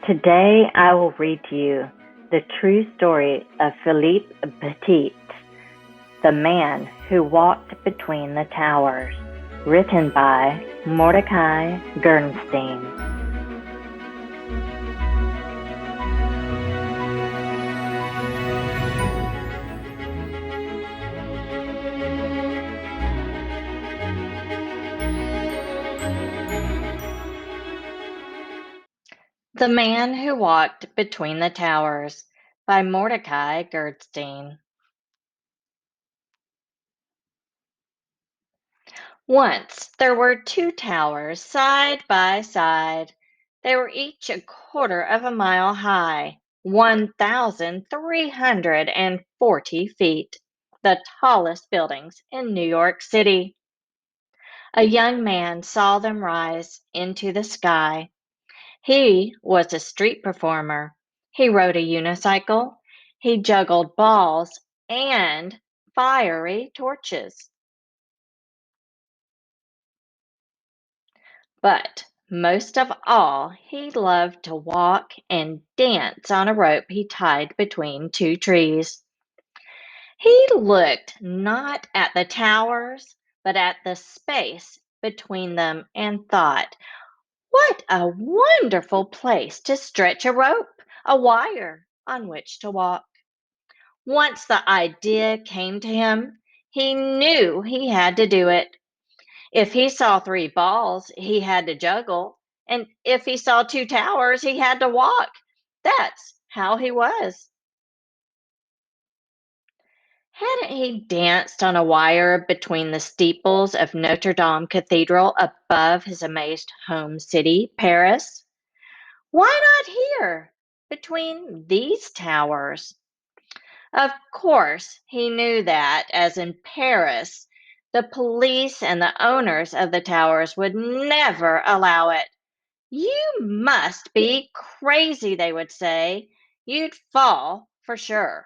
Today I will read to you the true story of Philippe Petit, the man who walked between the towers, written by Mordecai Gernstein. The Man Who Walked Between the Towers by Mordecai Gernstein. Once there were two towers side by side. They were each a quarter of a mile high, 1,340 feet, the tallest buildings in New York City. A young man saw them rise into the sky. He was a street performer. He rode a unicycle. He juggled balls and fiery torches. But most of all, he loved to walk and dance on a rope he tied between two trees. He looked not at the towers, but at the space between them and thought, what a wonderful place to stretch a rope, a wire on which to walk. Once the idea came to him, he knew he had to do it. If he saw three balls, he had to juggle, and if he saw two towers, he had to walk. That's how he was. Hadn't he danced on a wire between the steeples of Notre Dame Cathedral above his amazed home city, Paris? Why not here, between these towers? Of course, he knew that, as in Paris, the police and the owners of the towers would never allow it. You must be crazy, they would say. You'd fall for sure.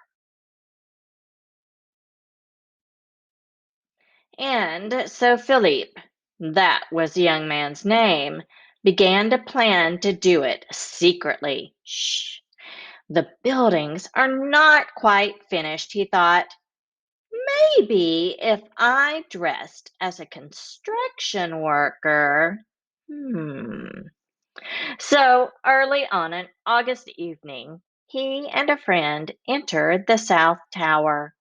And so Philippe, that was the young man's name, began to plan to do it secretly. Shh. The buildings are not quite finished, he thought. Maybe if I dressed as a construction worker. So early on an August evening, he and a friend entered the South Tower.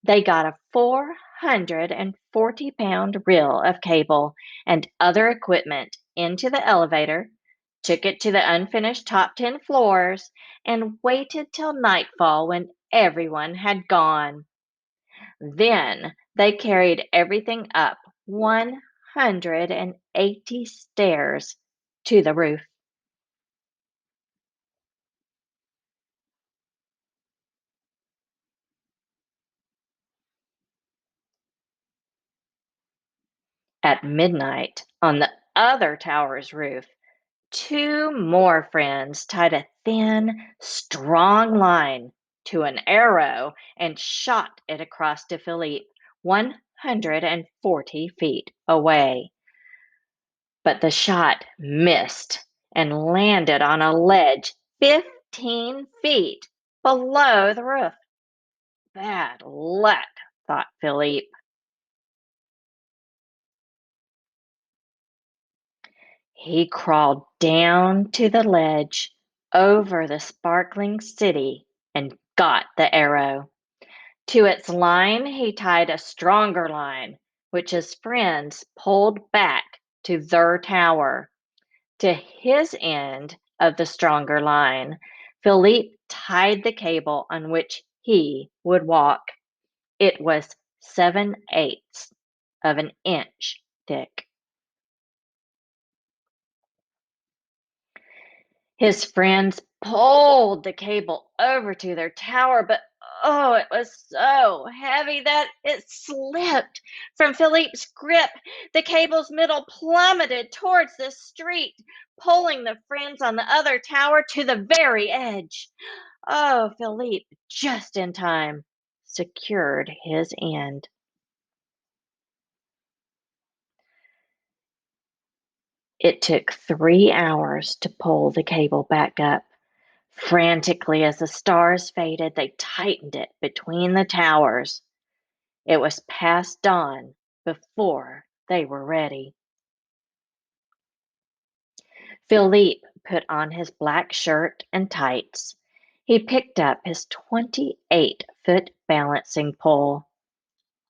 They got a 440-pound reel of cable and other equipment into the elevator, took it to the unfinished top 10 floors, and waited till nightfall when everyone had gone. Then they carried everything up 180 stairs to the roof. At midnight, on the other tower's roof, two more friends tied a thin, strong line to an arrow and shot it across to Philippe, 140 feet away. But the shot missed and landed on a ledge 15 feet below the roof. Bad luck, thought Philippe. He crawled down to the ledge over the sparkling city and got the arrow. To its line, he tied a stronger line, which his friends pulled back to their tower. To his end of the stronger line, Philippe tied the cable on which he would walk. It was 7/8 of an inch thick. His friends pulled the cable over to their tower, but oh, it was so heavy that it slipped from Philippe's grip. The cable's middle plummeted towards the street, pulling the friends on the other tower to the very edge. Oh, Philippe, just in time, secured his end. It took 3 hours to pull the cable back up. Frantically, as the stars faded, they tightened it between the towers. It was past dawn before they were ready. Philippe put on his black shirt and tights. He picked up his 28-foot balancing pole.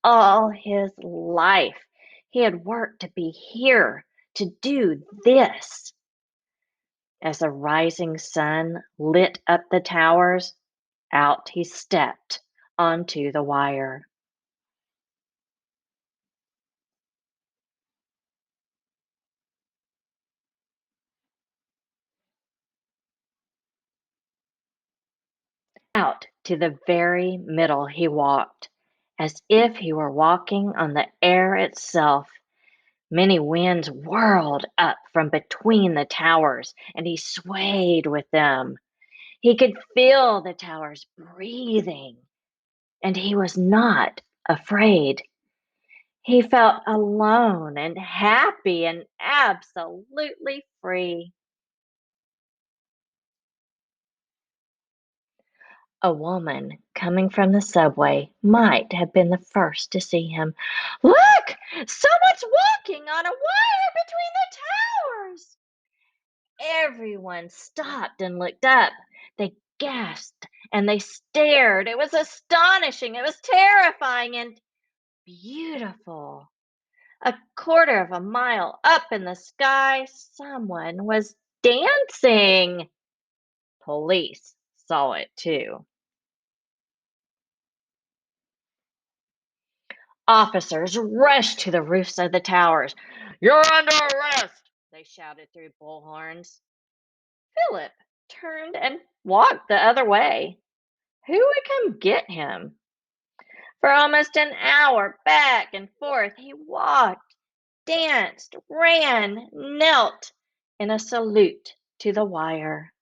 All his life, he had worked to be here, to do this. As the rising sun lit up the towers, out he stepped onto the wire. Out to the very middle he walked, as if he were walking on the air itself. Many winds whirled up from between the towers, and he swayed with them. He could feel the towers breathing, and he was not afraid. He felt alone and happy and absolutely free. A woman coming from the subway might have been the first to see him. Look! Someone's walking on a wire between the towers! Everyone stopped and looked up. They gasped and they stared. It was astonishing. It was terrifying and beautiful. A quarter of a mile up in the sky, someone was dancing. Police saw it too. Officers rushed to the roofs of the towers. You're under arrest, they shouted through bullhorns. Philip turned and walked the other way. Who would come get him? For almost an hour, back and forth, he walked, danced, ran, knelt in a salute to the wire.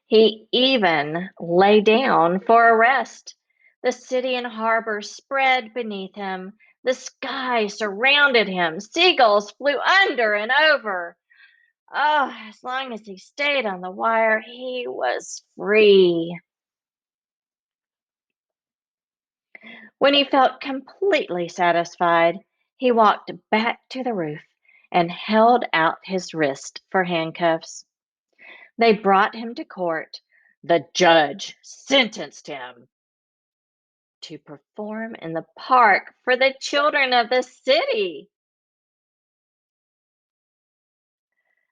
He even lay down for a rest. The city and harbor spread beneath him. The sky surrounded him. Seagulls flew under and over. Oh, as long as he stayed on the wire, he was free. When he felt completely satisfied, he walked back to the roof and held out his wrist for handcuffs. They brought him to court. The judge sentenced him to perform in the park for the children of the city.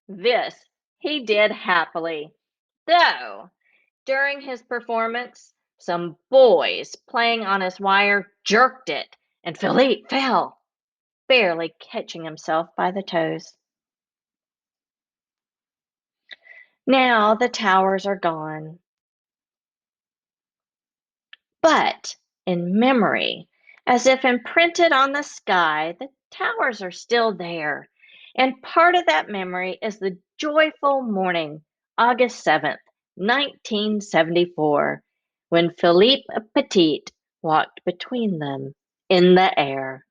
This he did happily, though during his performance, some boys playing on his wire jerked it, and Philippe fell, barely catching himself by the toes. Now the towers are gone, but in memory, as if imprinted on the sky, the towers are still there. And part of that memory is the joyful morning, August 7th, 1974, when Philippe Petit walked between them in the air.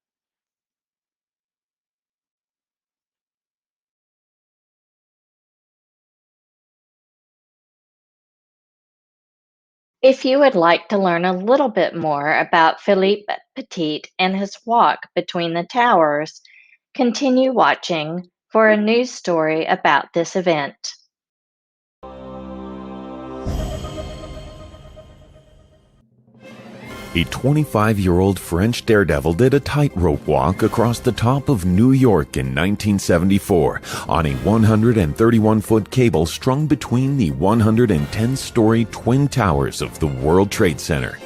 If you would like to learn a little bit more about Philippe Petit and his walk between the towers, continue watching for a news story about this event. A 25-year-old French daredevil did a tightrope walk across the top of New York in 1974 on a 131-foot cable strung between the 110-story twin towers of the World Trade Center.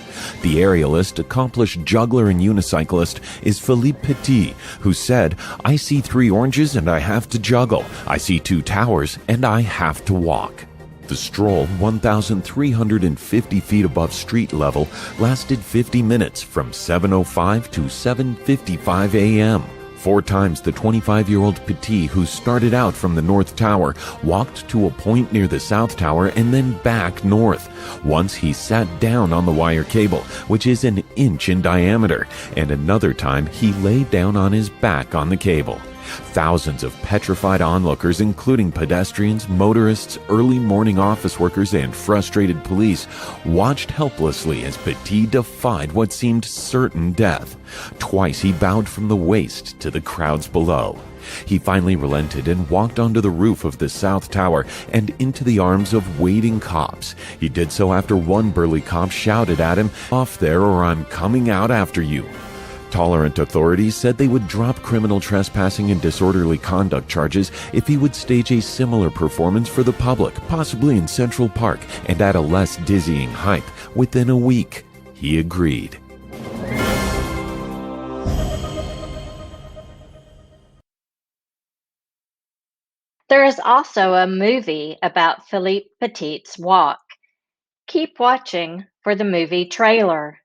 The aerialist, accomplished juggler and unicyclist is Philippe Petit, who said, "I see 3 oranges and I have to juggle. I see 2 towers and I have to walk." The stroll, 1,350 feet above street level, lasted 50 minutes from 7:05 to 7:55 a.m. 4 times the 25-year-old Petit, who started out from the North Tower, walked to a point near the South Tower and then back north. Once he sat down on the wire cable, which is an inch in diameter, and another time he lay down on his back on the cable. Thousands of petrified onlookers, including pedestrians, motorists, early morning office workers, and frustrated police, watched helplessly as Petit defied what seemed certain death. Twice he bowed from the waist to the crowds below. He finally relented and walked onto the roof of the South Tower and into the arms of waiting cops. He did so after one burly cop shouted at him, "Off there or I'm coming out after you." Tolerant authorities said they would drop criminal trespassing and disorderly conduct charges if he would stage a similar performance for the public, possibly in Central Park and at a less dizzying height, within a week. He agreed. There is also a movie about Philippe Petit's walk. Keep watching for the movie trailer.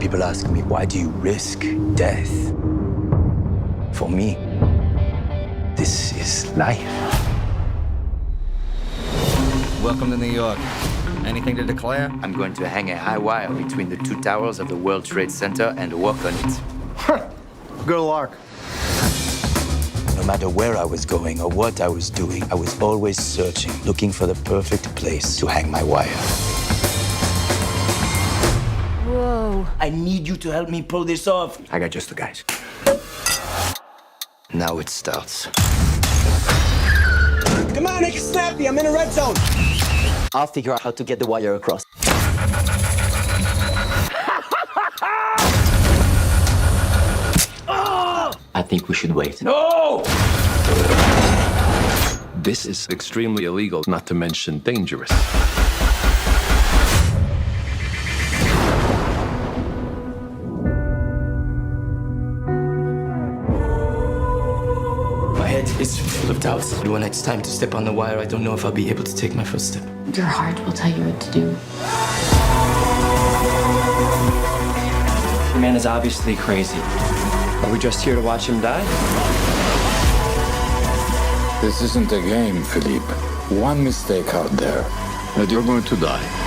People ask me, why do you risk death? For me, this is life. Welcome to New York. Anything to declare? I'm going to hang a high wire between the 2 towers of the World Trade Center and work on it. Good luck. No matter where I was going or what I was doing, I was always searching, looking for the perfect place to hang my wire. Whoa. I need you to help me pull this off. I got just the guys. Now it starts. Come on, make it snappy. I'm in a red zone. I'll figure out how to get the wire across. I think we should wait. No! This is extremely illegal, not to mention dangerous. My head is full of doubts. But when it's time to step on the wire, I don't know if I'll be able to take my first step. Your heart will tell you what to do. The man is obviously crazy. Are we just here to watch him die? This isn't a game, Philippe. One mistake out there, and you're going to die.